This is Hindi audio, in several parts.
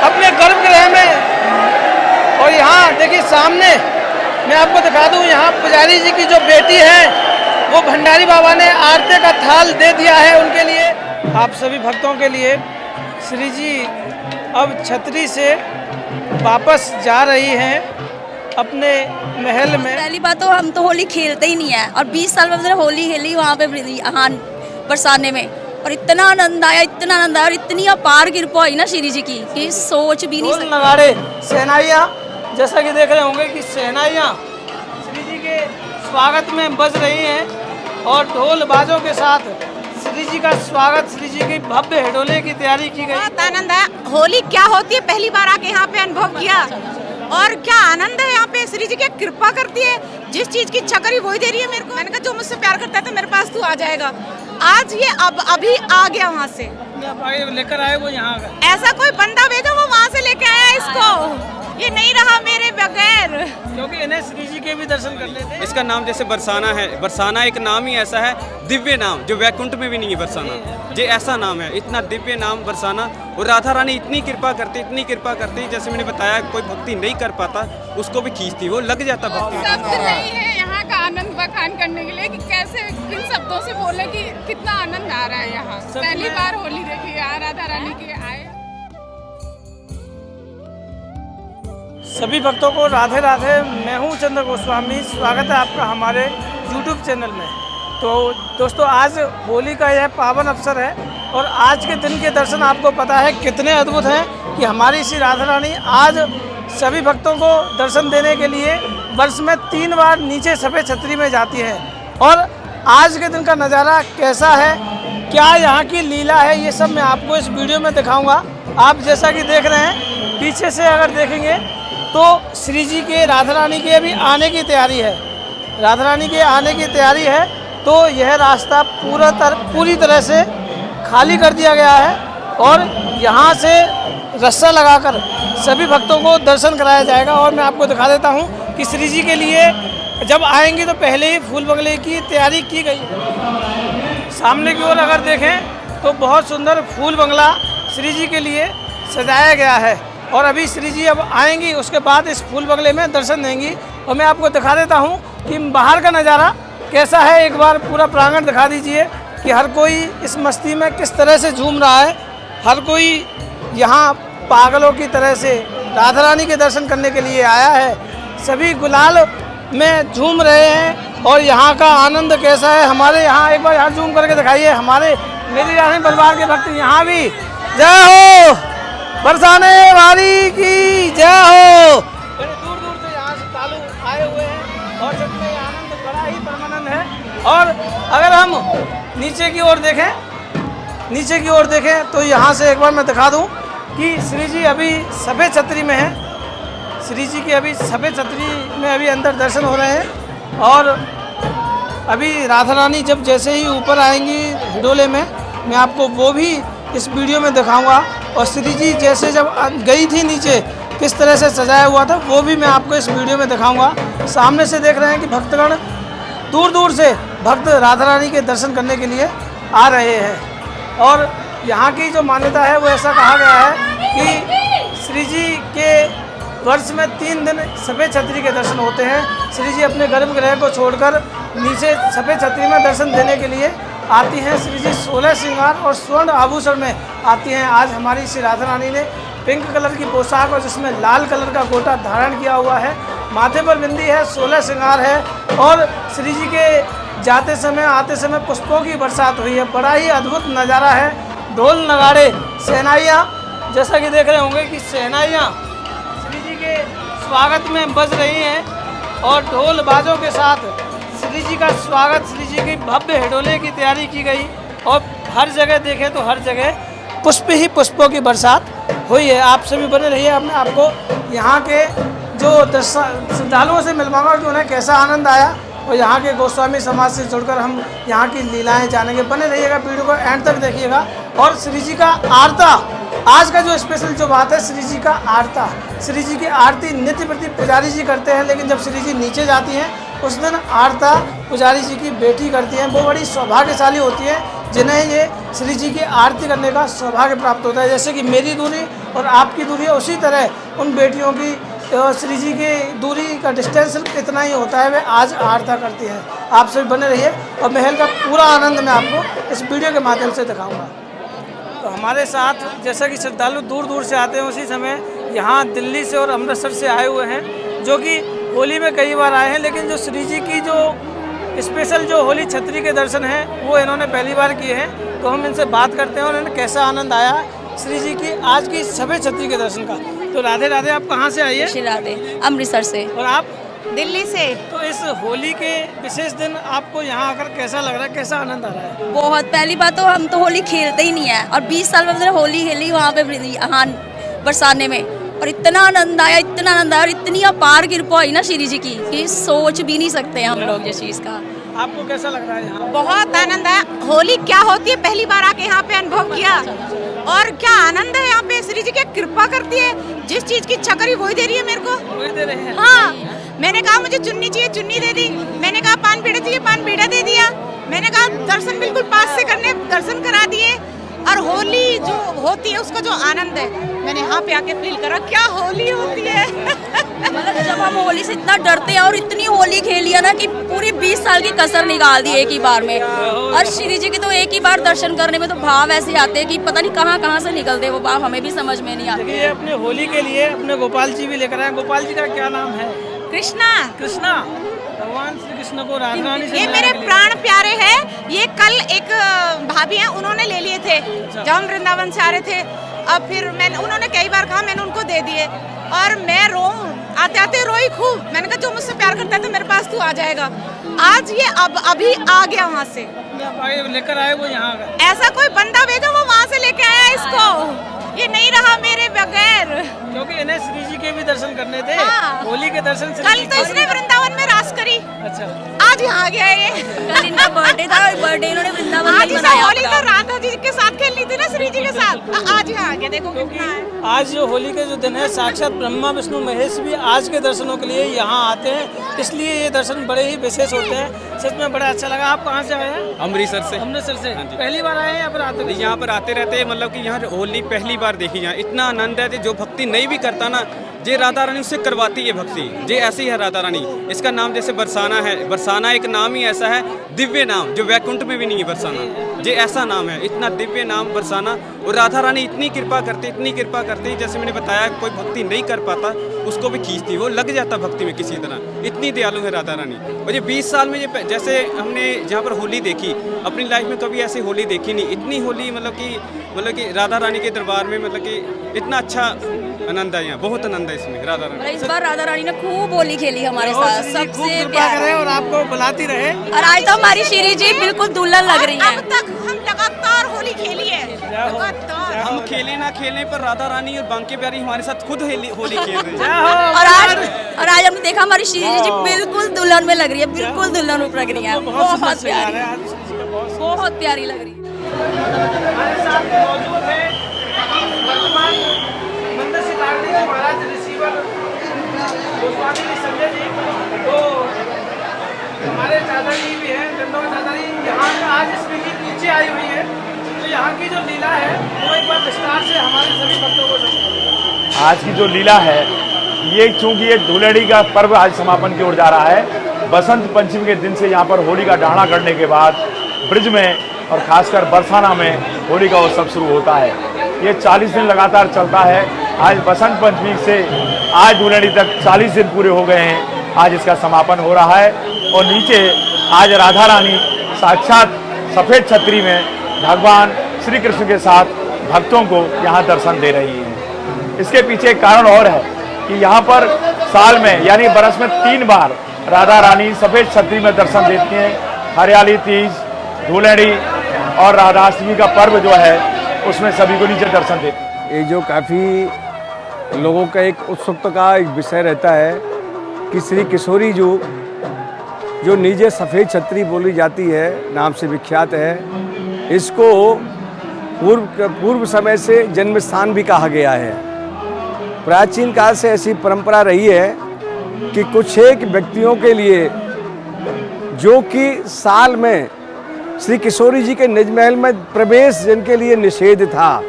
अपने गर्भगृह में। और यहाँ देखिए सामने मैं आपको दिखा दूँ, यहाँ पुजारी जी की जो बेटी है वो भंडारी बाबा ने आरती का थाल दे दिया है उनके लिए। आप सभी भक्तों के लिए श्री जी अब छतरी से वापस जा रही हैं अपने महल में। पहली बात तो हम तो होली खेलते ही नहीं है, और 20 साल में मैंने होली खेली वहाँ पे बरसाने में, और इतना आनंद आया और इतनी अपार कृपा हुई ना श्री जी की कि सोच भी नहीं सकते। नगाड़े शहनाइयाँ जैसा कि देख रहे होंगे कि शहनाइयाँ श्री जी के स्वागत में बज रही हैं और ढोल बाजों के साथ श्री जी का स्वागत, श्री जी की भव्य हिडोले की तैयारी की गई। बहुत आनंद है। होली क्या होती है पहली बार आके यहाँ पे अनुभव किया, और क्या आनंद है यहाँ पे। श्री जी क्या कृपा करती है, जिस चीज की इच्छा करी वही दे रही है मेरे को। मैंने कहा जो मुझसे प्यार करता है तो मेरे पास तू आ जाएगा। आज ये अभी आ गया वहाँ से, लेकर आए वो यहाँ का। ऐसा कोई बंदा भेजो वो वहाँ से लेके आया इसको, ये नहीं रहा मेरे बगैर, क्योंकि इन्हें श्री जी के भी दर्शन कर लेते। इसका नाम जैसे बरसाना है, बरसाना एक नाम ही ऐसा है, दिव्य नाम जो वैकुंठ में भी नहीं है बरसाना, ये ऐसा नाम है, इतना दिव्य नाम बरसाना। और राधा रानी इतनी कृपा करती, जैसे मैंने बताया कोई भक्ति नहीं कर पाता उसको भी खींचती, वो लग जाता भक्ति। शब्द नहीं है यहाँ का आनंद बखान करने के लिए कि कैसे किन शब्दों से बोले कि कितना आनंद आ रहा है यहाँ। पहली बार होली देखी है, राधा रानी के आए। सभी भक्तों को राधे राधे। मैं हूँ चंद्र गोस्वामी, स्वागत है आपका हमारे YouTube चैनल में। तो दोस्तों आज होली का यह पावन अवसर है और आज के दिन के दर्शन आपको पता है कितने अद्भुत हैं कि हमारी श्री राधा रानी आज सभी भक्तों को दर्शन देने के लिए वर्ष में 3 बार नीचे सफ़ेद छतरी में जाती है। और आज के दिन का नज़ारा कैसा है, क्या यहाँ की लीला है, ये सब मैं आपको इस वीडियो में दिखाऊँगा। आप जैसा कि देख रहे हैं पीछे से अगर देखेंगे तो श्री जी के राधा रानी के अभी आने की तैयारी है, राधा रानी के आने की तैयारी है। तो यह रास्ता पूरी तरह से खाली कर दिया गया है और यहाँ से रस्सा लगाकर सभी भक्तों को दर्शन कराया जाएगा। और मैं आपको दिखा देता हूँ कि श्री जी के लिए जब आएंगे तो पहले ही फूल बंगले की तैयारी की गई है। सामने की ओर अगर देखें तो बहुत सुंदर फूल बंगला श्री जी के लिए सजाया गया है और अभी श्री जी अब आएंगी, उसके बाद इस फूल बंगले में दर्शन देंगी। और मैं आपको दिखा देता हूँ कि बाहर का नज़ारा कैसा है। एक बार पूरा प्रांगण दिखा दीजिए कि हर कोई इस मस्ती में किस तरह से झूम रहा है। हर कोई यहाँ पागलों की तरह से राधा रानी के दर्शन करने के लिए आया है। सभी गुलाल में झूम रहे हैं और यहाँ का आनंद कैसा है। हमारे यहाँ एक बार यहाँ झूम करके दिखाइए, हमारे मेरी रानी परिवार के भक्त यहाँ भी जय हो, बरसाने वाली की जय हो। बड़े दूर दूर से यहाँ से तालु आए हुए हैं और सच में आनंद बड़ा ही परमानंद है। और अगर हम नीचे की ओर देखें तो यहाँ से एक बार मैं दिखा दूँ कि श्री जी अभी सफ़ेद छतरी में है। श्री जी की अभी सफ़ेद छतरी में अभी अंदर दर्शन हो रहे हैं और अभी राधा रानी जब जैसे ही ऊपर आएंगी हिडोले में मैं आपको वो भी इस वीडियो में दिखाऊंगा। और श्री जी जैसे जब गई थी नीचे किस तरह से सजाया हुआ था वो भी मैं आपको इस वीडियो में दिखाऊंगा। सामने से देख रहे हैं कि भक्तगण दूर दूर से भक्त राधा रानी के दर्शन करने के लिए आ रहे हैं। और यहाँ की जो मान्यता है वो ऐसा कहा गया है कि श्री जी के वर्ष में 3 दिन सफ़ेद छतरी के दर्शन होते हैं। श्री जी अपने गर्भगृह को छोड़कर नीचे सफ़ेद छतरी में दर्शन देने के लिए आती हैं। श्री जी 16 श्रृंगार और स्वर्ण आभूषण में आती हैं। आज हमारी श्री राधा रानी ने पिंक कलर की पोशाक और जिसमें लाल कलर का गोटा धारण किया हुआ है, माथे पर बिंदी है, 16 श्रृंगार है और श्री जी के जाते समय आते समय पुष्पों की बरसात हुई है। बड़ा ही अद्भुत नज़ारा है। ढोल नगाड़े शहनाइयाँ जैसा कि देख रहे होंगे कि शहनाइयाँ श्री जी के स्वागत में बज रही हैं और ढोल बाजों के साथ श्री जी का स्वागत, श्री जी की भव्य हिडोले की तैयारी की गई। और हर जगह देखें तो हर जगह पुष्प ही पुष्पों की बरसात हुई है। आप सभी बने रहिए। अब मैं आपको यहाँ के जो श्रद्धालुओं से मिलवाऊंगा कि उन्हें कैसा आनंद आया और यहाँ के गोस्वामी समाज से जुड़कर हम यहाँ की लीलाएं जानेंगे। बने रहिएगा, वीडियो को एंड तक देखिएगा। और श्री जी का आरता, आज का जो स्पेशल जो बात है श्री जी का आरता, श्री जी की आरती नित्य प्रति पुजारी जी करते हैं, लेकिन जब श्री जी नीचे जाती हैं उस दिन आरता पुजारी जी की बेटी करती हैं। वो बड़ी सौभाग्यशाली होती है जिन्हें ये श्री जी की आरती करने का सौभाग्य प्राप्त होता है। जैसे कि मेरी दूरी और आपकी दूरी, उसी तरह उन बेटियों की श्री जी की दूरी का डिस्टेंस सिर्फ इतना ही होता है, वे आज आरती करती हैं। आप सभी बने रहिए और महल का पूरा आनंद मैं आपको इस वीडियो के माध्यम से दिखाऊंगा। तो हमारे साथ जैसा कि श्रद्धालु दूर दूर से आते हैं, उसी समय यहाँ दिल्ली से और अमृतसर से आए हुए हैं, जो कि होली में कई बार आए हैं, लेकिन जो श्री जी की जो स्पेशल जो होली छतरी के दर्शन हैं वो इन्होंने पहली बार किए हैं। तो हम इनसे बात करते हैं और इन्हें कैसा आनंद आया श्री जी की आज की सफ़ेद छतरी के दर्शन का। तो राधे राधे, आप कहाँ से आई है? श्री राधे, अमृतसर से। और आप? दिल्ली से। तो इस होली के विशेष दिन आपको यहाँ आकर कैसा लग रहा है, कैसा आनंद आ रहा है? बहुत, पहली बात तो हम तो होली खेलते ही नहीं है और 20 साल में मैंने होली खेली वहाँ पे बरसाने में, और इतना आनंद आया, इतना आनंद आया, और इतनी अपार कृपा हुई ना श्री जी की कि सोच भी नहीं सकते हम लोग इस चीज़ का। आपको कैसा लग रहा है यहाँ? बहुत आनंद आया। होली क्या होती है पहली बार आके यहाँ पे अनुभव किया, और क्या आनंद है यहाँ पे। श्री जी क्या कृपा करती है, जिस चीज की इच्छा करी वही दे रही है मेरे को। वही दे रहे हैं? हाँ, मैंने कहा मुझे चुन्नी चाहिए, चुन्नी दे दी। मैंने कहा पान बीड़ा चाहिए, पान बीड़ा दे दिया। मैंने कहा दर्शन बिल्कुल पास से करने, दर्शन करा दिए। और होली जो होती है उसका जो आनंद है, मैंने यहाँ पे आके फील करा क्या होली होती है। मतलब जब हम होली से इतना डरते हैं और इतनी होली खेली है ना कि पूरी 20 साल की कसर निकाल दी एक ही बार में। और श्री जी की तो एक ही बार दर्शन करने में तो भाव ऐसे आते हैं कि पता नहीं कहाँ कहाँ से निकलते वो भाव, हमें भी समझ में नहीं आते। ये अपने होली के लिए अपने गोपाल जी भी लेकर आए। गोपाल जी का क्या नाम है? कृष्णा। कृष्णा, भगवान श्री कृष्ण को राधा रानी से ये मेरे प्राण प्यारे हैं। ये कल एक भाभी हैं, उन्होंने ले लिए थे जब हम वृंदावन से आ रहे थे। अब फिर मैंने, उन्होंने कई बार कहा, मैंने उनको दे दिए। और मैं आते आते रोई खूब। मैंने कहा जो मुझसे प्यार करता है तो मेरे पास तू आ जाएगा। आज ये अभी आ गया वहाँ से, लेकर आए वो यहाँ का। ऐसा कोई बंदा भेजो वो वहाँ से लेके आया इसको। ये नहीं रहा मेरे बगैर, क्योंकि इन्हें श्री जी के भी दर्शन करने थे। हाँ। होली के दर्शन श्री कल जी तो इसने वृंदावन में रास करी। अच्छा, आज यहाँ आ गया ये। कल इनका बर्थडे था, बर्थडे इन्होंने वृंदावन में आज ही इसे मनाया होली अपना। तो राधा जी के साथ खेलनी थी ना, श्री जी के साथ। आज यहाँ आ गया, देखो कितना है। आज जो होली के जो दिन है, साक्षात ब्रह्मा विष्णु महेश भी आज के दर्शनों के लिए यहाँ आते हैं, इसलिए ये दर्शन बड़े ही विशेष होते हैं। सच में बड़ा अच्छा लगा। आप कहाँ से आए हैं? अमृतसर से। अमृतसर से। हाँ जी। पहली बार आए हैं या फिर आते हैं? यहाँ पर आते रहते हैं, मतलब कि यहाँ होली पहली बार देखी यहाँ। इतना आनंद है, जो भक्ति नहीं भी करता ना, जे राधा रानी उससे करवाती है भक्ति। जे ऐसी है राधा रानी। इसका नाम जैसे बरसाना है, बरसाना एक नाम ही ऐसा है, दिव्य नाम, जो वैकुंठ में भी नहीं है बरसाना। जे ऐसा नाम है, इतना दिव्य नाम बरसाना। और राधा रानी इतनी कृपा करती, इतनी कृपा करती, जैसे मैंने बताया कोई भक्ति नहीं कर पाता उसको भी खींचती, वो लग जाता भक्ति में किसी तरह। इतनी दयालु है राधा रानी। और ये 20 साल में ये जैसे हमने जहाँ पर होली देखी, अपनी लाइफ में कभी ऐसी होली देखी नहीं। इतनी होली मतलब कि राधा रानी के दरबार में, मतलब कि इतना अच्छा आनंद है यहाँ, बहुत आनंद है इसमें राधा रानी। इस बार राधा रानी ने खूब होली खेली हमारे साथ, सबसे कृपा प्यार। करे और आपको बुलाती रहे। और आज तो हमारी श्री जी बिल्कुल दुल्हन लग रही अब है। तक हम लगातार होली खेली है, लगातार। हम खेले ना खेलने पर राधा रानी और बांके प्यारी हमारे साथ खुद होली खेल रहे हैं। और आज हमने देखा हमारी श्री जी बिल्कुल दुल्हन में लग रही है, बिल्कुल दुल्हन रूप लग रही है। बहुत प्यारी, बहुत प्यारी लग रही है। हमारे साथ मौजूद है वर्तमान मंदिर सिद्धार्थी जी महाराज रिसीवर गोस्वामी जी संजय जी। तो हमारे चाचा जी भी हैं, गंडों चाचा जी। यहाँ का आज इसमें की नीचे आई हुई है, तो यहाँ की जो लीला है वो एक बार विस्तार से हमारे सभी भक्तों को समझाइए। आज की जो लीला है, ये चूंकि ये धुलेड़ी का पर्व आज समापन की ओर जा रहा है। बसंत पंचमी के दिन से यहाँ पर होली का डाहना करने के बाद ब्रिज में और खासकर बरसाना में होली का उत्सव शुरू होता है। ये 40 दिन लगातार चलता है। आज बसंत पंचमी से आज धुलेड़ी तक 40 दिन पूरे हो गए हैं। आज इसका समापन हो रहा है और नीचे आज राधा रानी साक्षात सफ़ेद छतरी में भगवान श्री कृष्ण के साथ भक्तों को यहाँ दर्शन दे रही है। इसके पीछे एक कारण और है कि यहाँ पर साल में यानी बरस में 3 बार राधा रानी सफ़ेद छतरी में दर्शन देती हैं। हरियाली तीज, धुलेड़ी और राधाष्टमी का पर्व जो है उसमें सभी को नीचे दर्शन देते हैं। ये जो काफ़ी लोगों का एक उत्सुकता का एक विषय रहता है कि श्री किशोरी जो नीचे सफ़ेद छतरी बोली जाती है, नाम से विख्यात है, इसको पूर्व समय से जन्म स्थान भी कहा गया है। प्राचीन काल से ऐसी परंपरा रही है कि कुछ एक व्यक्तियों के लिए जो कि साल में श्री किशोरी जी के निज महल में प्रवेश जिनके लिए निषेध था,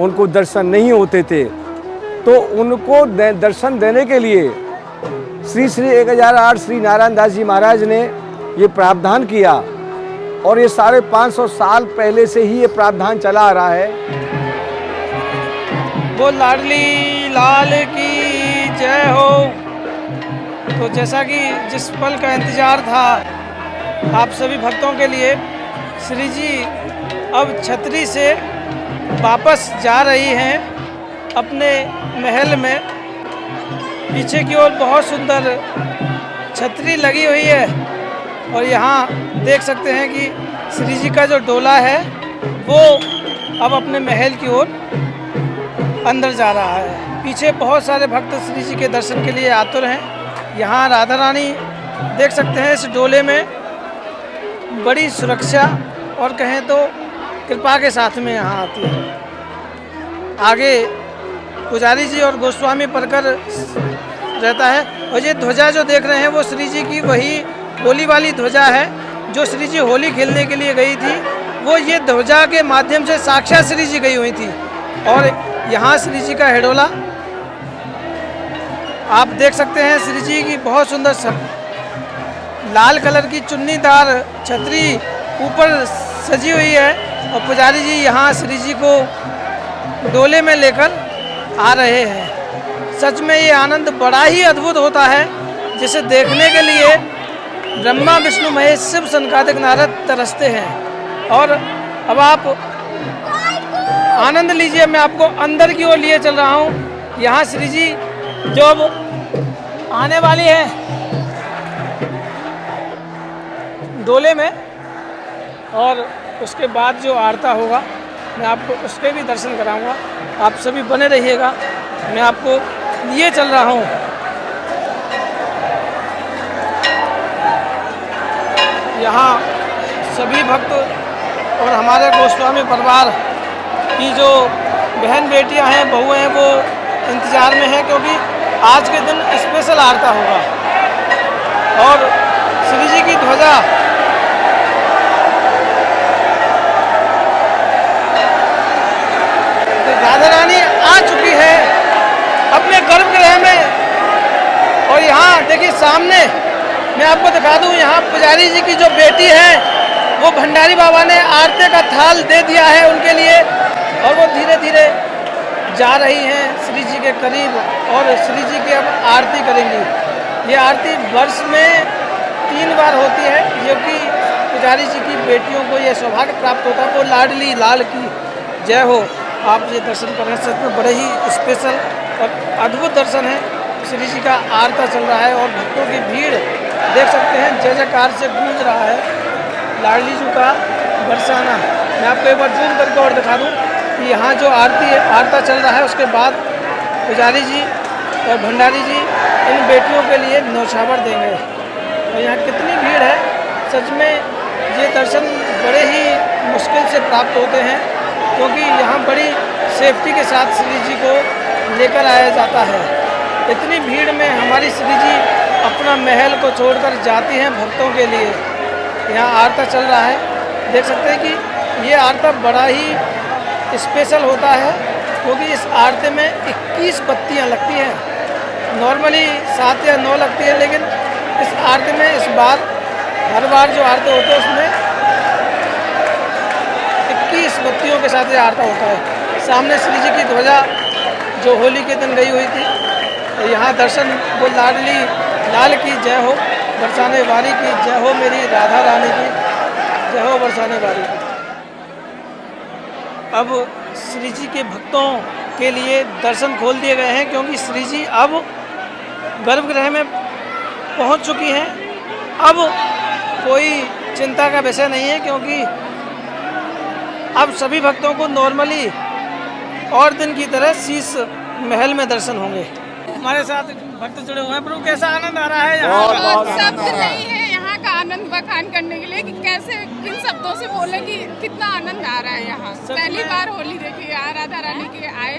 उनको दर्शन नहीं होते थे, तो उनको दर्शन देने के लिए श्री 1008 श्री नारायण दास जी महाराज ने ये प्रावधान किया, और ये 550 साल पहले से ही ये प्रावधान चला आ रहा है। वो लाडली लाल की जय हो। तो जैसा कि जिस पल का इंतज़ार था आप सभी भक्तों के लिए, श्री जी अब छतरी से वापस जा रही हैं अपने महल में। पीछे की ओर बहुत सुंदर छतरी लगी हुई है, और यहाँ देख सकते हैं कि श्री जी का जो डोला है वो अब अपने महल की ओर अंदर जा रहा है। पीछे बहुत सारे भक्त श्री जी के दर्शन के लिए आतुर हैं। यहाँ राधा रानी देख सकते हैं इस डोले में बड़ी सुरक्षा और कहें तो कृपा के साथ में यहाँ आती है। आगे पुजारी जी और गोस्वामी परकर रहता है, और ये ध्वजा जो देख रहे हैं वो श्री जी की वही होली वाली ध्वजा है जो श्री जी होली खेलने के लिए गई थी। वो ये ध्वजा के माध्यम से साक्षात श्री जी गई हुई थी। और यहाँ श्री जी का हेडोला आप देख सकते हैं। श्री जी की बहुत सुंदर सब लाल कलर की चुन्नीदार छतरी ऊपर सजी हुई है, और पुजारी जी यहाँ श्री जी को डोले में लेकर आ रहे हैं। सच में ये आनंद बड़ा ही अद्भुत होता है, जिसे देखने के लिए ब्रह्मा विष्णु महेश शिव सनकादिक नारद तरसते हैं। और अब आप आनंद लीजिए, मैं आपको अंदर की ओर लिए चल रहा हूँ। यहाँ श्री जी जो अब आने वाली है डोले में, और उसके बाद जो आरता होगा मैं आपको उसके भी दर्शन कराऊंगा। आप सभी बने रहिएगा, मैं आपको लिए चल रहा हूँ। यहाँ सभी भक्त और हमारे गोस्वामी परिवार की जो बहन बेटियां हैं, बहुएं हैं, वो इंतज़ार में हैं, क्योंकि आज के दिन स्पेशल आरता होगा। और श्री जी की ध्वजा राधा रानी आ चुकी है अपने गर्भगृह में। और यहाँ देखिए सामने मैं आपको दिखा दूँ, यहाँ पुजारी जी की जो बेटी है वो भंडारी बाबा ने आरती का थाल दे दिया है उनके लिए, और वो धीरे धीरे जा रही हैं श्री जी के करीब, और श्री जी की अब आरती करेंगी। ये आरती वर्ष में 3 बार होती है, जो कि पुजारी जी की बेटियों को ये सौभाग्य प्राप्त होता है। वो लाडली लाल की जय हो। आप ये दर्शन कर रहे हैं, सच में बड़े ही स्पेशल और अद्भुत दर्शन है। श्री जी का आरता चल रहा है और भक्तों की भीड़ देख सकते हैं जय जयकार से गूंज रहा है। लाडली जी का बरसाना मैं आपको एक बार जूम करके और दिखा दूं कि यहाँ जो आरती है, आरता चल रहा है, उसके बाद पुजारी जी और भंडारी जी इन बेटियों के लिए न्यौछावर देंगे। और यहाँ कितनी भीड़ है, सच में ये दर्शन बड़े ही मुश्किल से प्राप्त होते हैं, क्योंकि यहाँ बड़ी सेफ्टी के साथ श्री जी को लेकर आया जाता है। इतनी भीड़ में हमारी श्री जी अपना महल को छोड़कर जाती हैं भक्तों के लिए। यहाँ आरता चल रहा है, देख सकते हैं कि ये आरता बड़ा ही स्पेशल होता है, क्योंकि इस आरती में 21 बत्तियाँ लगती हैं। नॉर्मली 7 या 9 लगती है, लेकिन इस आरती में इस बार हर बार जो आरती होते हैं उसमें 21 बत्तियों के साथ ये आरता होता है। सामने श्री जी की ध्वजा जो होली के दिन गई हुई थी, तो यहाँ दर्शन वो लाडली लाल की जय हो, बरसाने वारी की जय हो, मेरी राधा रानी की जय हो, बरसाने वारी की। अब श्री जी के भक्तों के लिए दर्शन खोल दिए गए हैं, क्योंकि श्री जी अब गर्भगृह में पहुंच चुकी हैं। अब कोई चिंता का विषय नहीं है, क्योंकि अब सभी भक्तों को नॉर्मली और दिन की तरह शीश महल में दर्शन होंगे। हमारे साथ भक्त जुड़े हुए हैं। प्रभु कैसा आनंद आ रहा है यहाँ? शब्द नहीं है यहाँ का आनंद बखान करने के लिए कि कैसे किन शब्दों से बोले कि कितना आनंद आ रहा है यहाँ। पहली बार होली देखी है, राधा रानी के आए।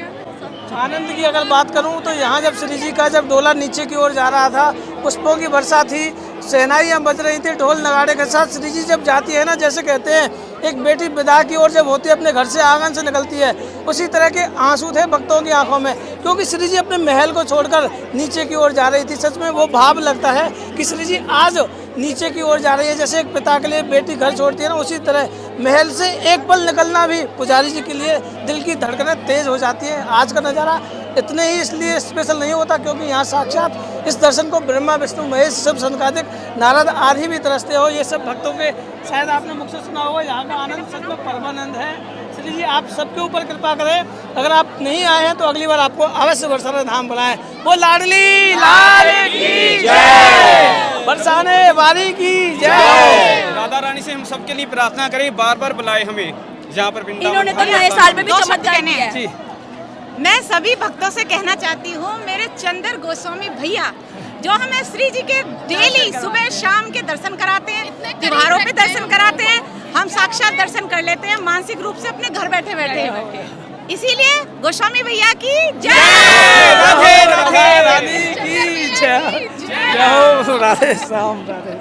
आनंद की अगर बात करूं तो यहाँ जब श्री जी का जब डोला नीचे की ओर जा रहा था, पुष्पों की वर्षा थी, शहनाइयाँ बज रही थी ढोल नगाड़े के साथ। श्री जी जब जाती है ना, जैसे कहते हैं एक बेटी विदा की ओर जब होती है अपने घर से आंगन से निकलती है, उसी तरह के आंसू थे भक्तों की आंखों में, क्योंकि श्री जी अपने महल को छोड़कर नीचे की ओर जा रही थी। सच में वो भाव लगता है कि श्री जी आज नीचे की ओर जा रही है। जैसे एक पिता के लिए बेटी घर छोड़ती है ना, उसी तरह महल से एक पल निकलना भी पुजारी जी के लिए दिल की धड़कनें तेज हो जाती है। आज का नज़ारा इतने ही इसलिए स्पेशल नहीं होता क्योंकि यहाँ साक्षात इस दर्शन को ब्रह्मा विष्णु महेश सब संकादिक नारद आदि भी तरसते हो। ये सब भक्तों के शायद आपने मुख से सुना होगा, यहाँ का आनंद सच में परमानंद है। श्री जी आप सबके ऊपर कृपा करें। अगर आप नहीं आए हैं तो अगली बार आपको अवश्य बरसाना धाम बनाएं। वो लाडली लाल की जय, बरसाने वाली की जय। राधा रानी से हम सबके लिए प्रार्थना करें, बार बार बुलाए हमें जहाँ पर इन्होंने तो नए साल में भी दो शब्द चमत्कार कहने किया हैं। है। मैं सभी भक्तों से कहना चाहती हूँ, मेरे चंदर गोस्वामी भैया जो हमें श्री जी के डेली सुबह शाम के दर्शन कराते हैं, त्योहारों पे दर्शन कराते हैं, हम साक्षात दर्शन कर लेते हैं मानसिक रूप से अपने घर बैठे बैठे। इसीलिए गोस्वामी भैया की जय। राधे राधे रानी की जय। जय हो राधे श्याम राधे।